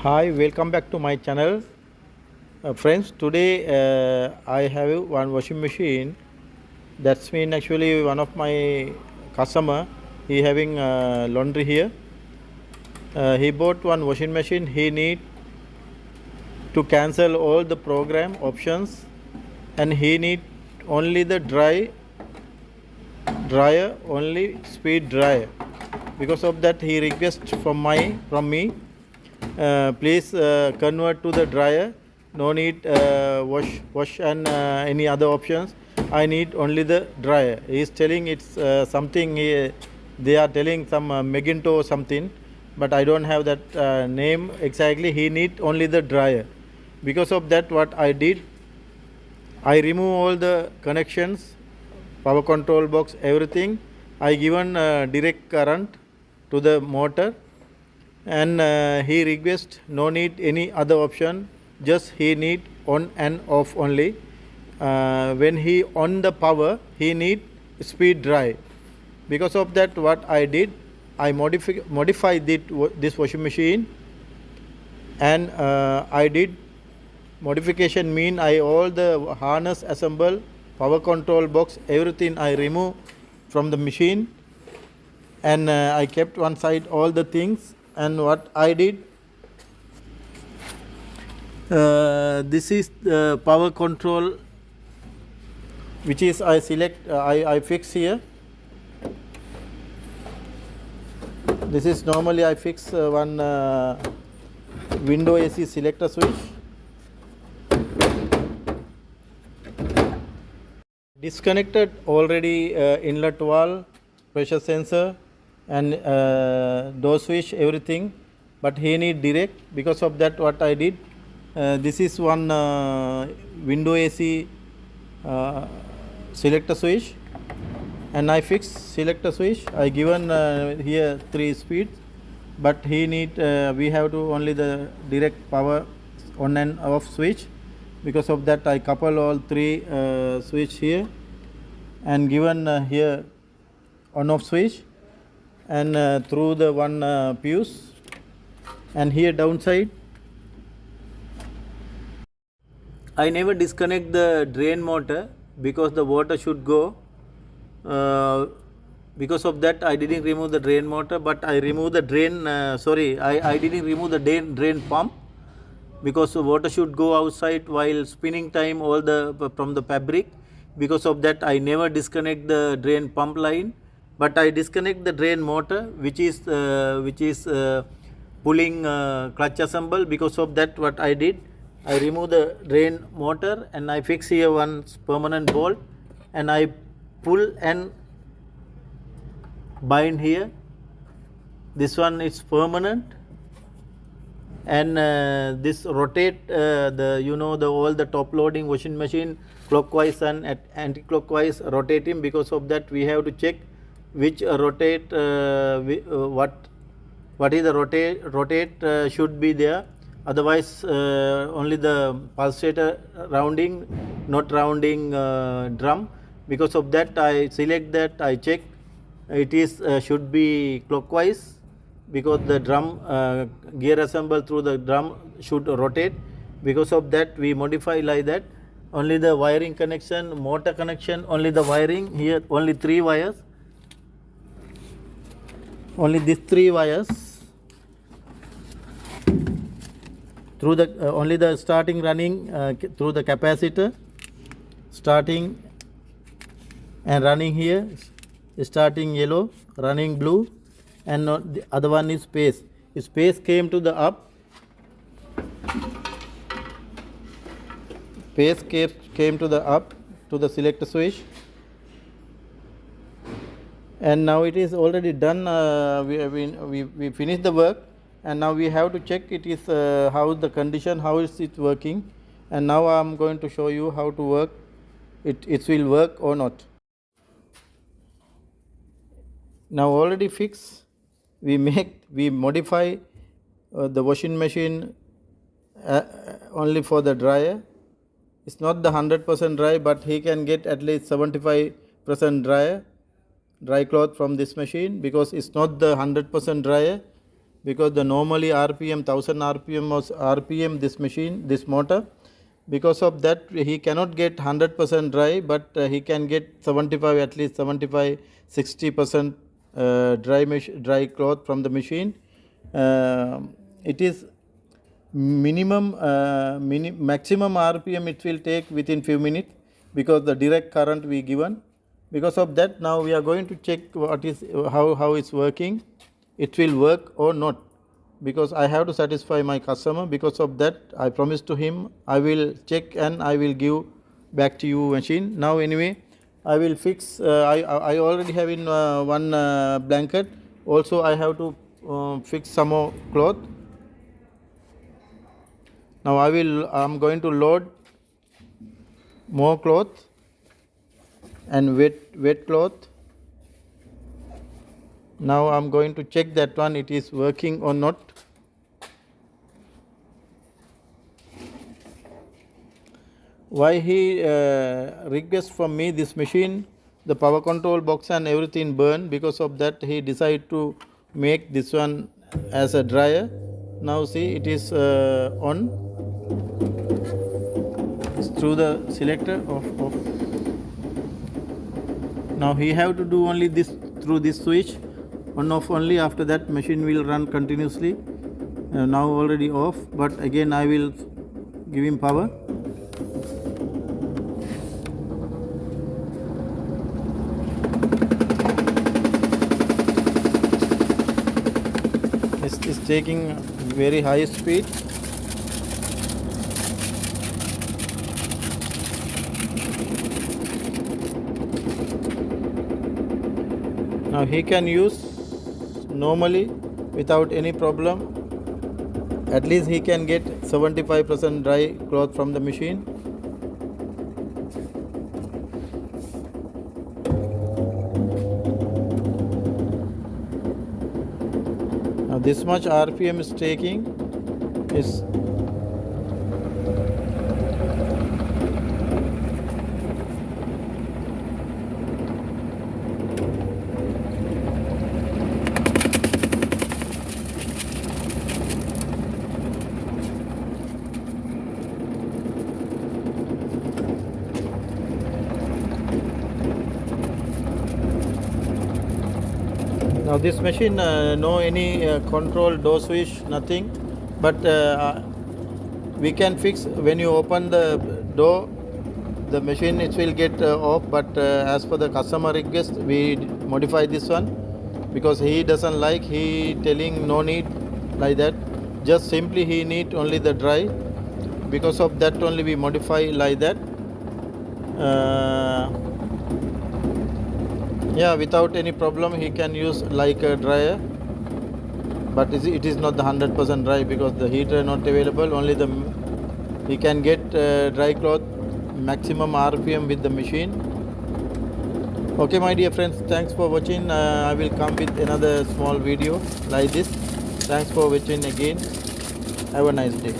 Hi, welcome back to my channel. Friends, today I have one washing machine. That's mean actually one of my customer. He having laundry here. He bought one washing machine. He need to cancel all the program options, and he need only the dryer, only speed dryer. Because of that, he request from me. Please convert to the dryer. No need wash and any other options. I need only the dryer. He is telling it's something. They are telling some Meginto or something, but I don't have that name exactly. He need only the dryer. Because of that, what I did, I remove all the connections, power control box, everything. I given direct current to the motor, and he request no need any other option, just he need on and off only. When he on the power, he need speed drive. Because of that, what I did, I modified this washing machine, and I did modification mean I all the harness assemble, power control box, everything I remove from the machine, and I kept one side all the things. And what I did, this is the power control, which is I select, I fix here. This is normally I fix one window AC selector switch. Disconnected already inlet valve, pressure sensor, and door switch, everything, but he need direct. Because of that, what I did, this is one window AC selector switch, and I fix selector switch. I given here 3 speeds, but he need we have to only the direct power on and off switch. Because of that, I couple all 3 switch here, and given here on off switch, and through the one fuse, and here downside I never disconnect the drain motor because the water should go. Because of that, I didn't remove the drain motor, but I removed the drain. I didn't remove the drain pump, because the water should go outside while spinning time all the from the fabric. Because of that, I never disconnect the drain pump line, but I disconnect the drain motor, which is pulling clutch assemble. Because of that, what I did, I remove the drain motor, and I fix here one permanent bolt, and I pull and bind here. This one is permanent, and this rotate all the top loading washing machine clockwise and anti-clockwise rotating. Because of that, we have to check which rotate what is the rotate should be there. Otherwise, only the pulsator rounding, not rounding drum. Because of that, I select that, I check it is should be clockwise, because the drum gear assemble through the drum should rotate. Because of that, we modify like that. Only the wiring connection, motor connection, only the wiring here, only 3 wires, only these 3 wires through the only the starting running through the capacitor, starting and running here, starting yellow, running blue, and the other one is space. Space came to the up, space came to the up to the selector switch, and now it is already done. We finished the work, and now we have to check it is how the condition, how is it working. And now I am going to show you how to work it will work or not. Now already fixed, we modify the washing machine only for the dryer. It's not the 100% dry, but he can get at least 75% dry cloth from this machine, because it's not the 100% dryer. because the normally RPM 1000 RPM was RPM this machine, this motor. Because of that he cannot get 100% dry, but he can get 75, at least 75 60% dry cloth from the machine. It is minimum maximum RPM it will take within few minutes, because the direct current we given. Because of that, now we are going to check what is how it's working, it will work or not, because I have to satisfy my customer. Because of that, I promised to him I will check and I will give back to you machine. Now anyway, I will fix. I already have in one blanket. Also I have to fix some more cloth. Now I'm going to load more cloth and wet cloth. Now I'm going to check that one it is working or not. Why he requests from me this machine, the power control box and everything burn. Because of that he decided to make this one as a dryer. Now see, it is on. It's through the selector off. Now he have to do only this through this switch, on off only. After that machine will run continuously. Now already off, but again I will give him power. It's taking very high speed. Now he can use normally without any problem. At least he can get 75% dry cloth from the machine. Now this much RPM is taking is now this machine no any control door switch, nothing, but we can fix. When you open the door, the machine it will get off, but as per the customer request we modify this one, because he doesn't like, he telling no need like that, just simply he need only the dry. Because of that only we modify like that. Yeah, without any problem he can use like a dryer, but it is not the 100% dry, because the heater not available. Only the he can get dry cloth maximum RPM with the machine. Okay my dear friends, thanks for watching. I will come with another small video like this. Thanks for watching again. Have a nice day.